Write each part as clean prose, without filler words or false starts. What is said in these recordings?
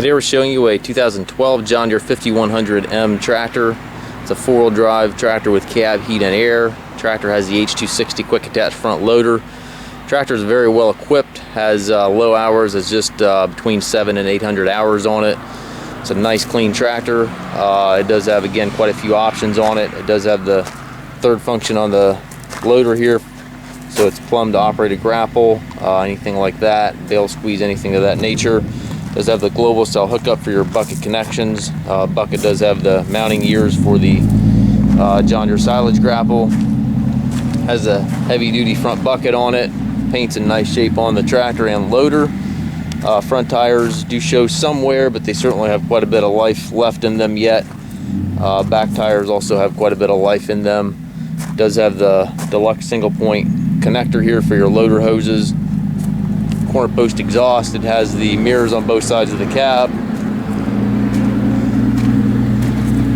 Today we're showing you a 2012 John Deere 5100M tractor. It's a four-wheel drive tractor with cab, heat, and air. Tractor has the H260 quick attach front loader. Tractor is very well equipped, has low hours, it's just between 700 and 800 hours on it. It's a nice clean tractor. It does have, again, quite a few options on it. It does have the third function on the loader here, so it's plumbed to operate a grapple, anything like that, bale squeeze, anything of that nature. Does have the global style hookup for your bucket connections. Bucket does have the mounting ears for the John Deere silage grapple. Has a heavy duty front bucket on it. Paint's in nice shape on the tractor and loader. Front tires do show some wear, but they certainly have quite a bit of life left in them yet. Back tires also have quite a bit of life in them. Does have the Deluxe single point connector here for your loader hoses. Corner post exhaust. It has the mirrors on both sides of the cab.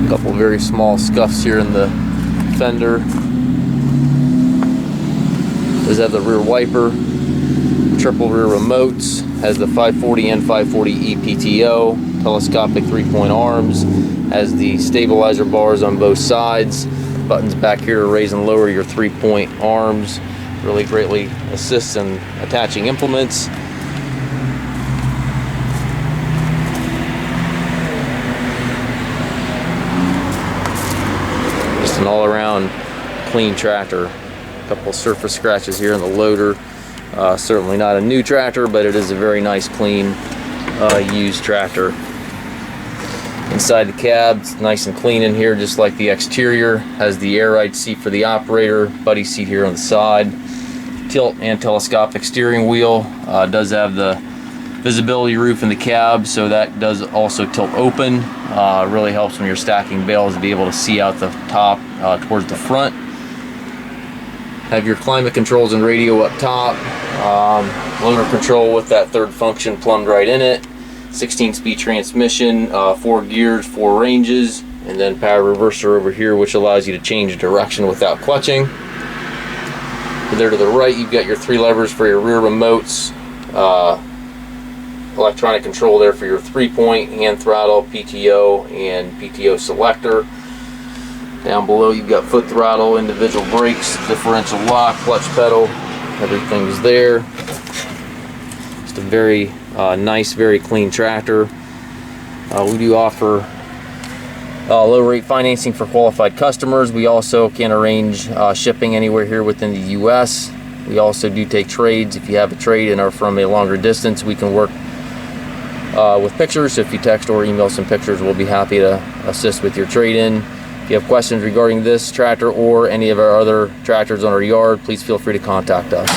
A couple very small scuffs here in the fender. Does have the rear wiper, triple rear remotes, has the 540 and 540E PTO, telescopic 3-point arms, has the stabilizer bars on both sides, buttons back here to raise and lower your 3-point arms. Really greatly assists in attaching implements. Just an all-around clean tractor. A couple surface scratches here in the loader. Certainly not a new tractor, but it is a very nice, clean, used tractor. Inside the cab, it's nice and clean in here, just like the exterior. Has the air ride seat for the operator, buddy seat here on the side. Tilt and telescopic steering wheel. Does have the visibility roof in the cab, so that does also tilt open. Really helps when you're stacking bales to be able to see out the top towards the front. Have your climate controls and radio up top. Loader control with that third function plumbed right in it. 16-speed transmission, 4 gears, 4 ranges, and then power reverser over here, which allows you to change direction without clutching. There to the right, you've got your 3 levers for your rear remotes, electronic control there for your 3-point, hand throttle, PTO, and PTO selector. Down below, you've got foot throttle, individual brakes, differential lock, clutch pedal, everything's there. Just a very nice, very clean tractor. We do offer low rate financing for qualified customers. We also can arrange shipping anywhere here within the US. We also do take trades. If you have a trade and are from a longer distance, we can work with pictures. So if you text or email some pictures, we'll be happy to assist with your trade-in. If you have questions regarding this tractor or any of our other tractors on our yard, please feel free to contact us.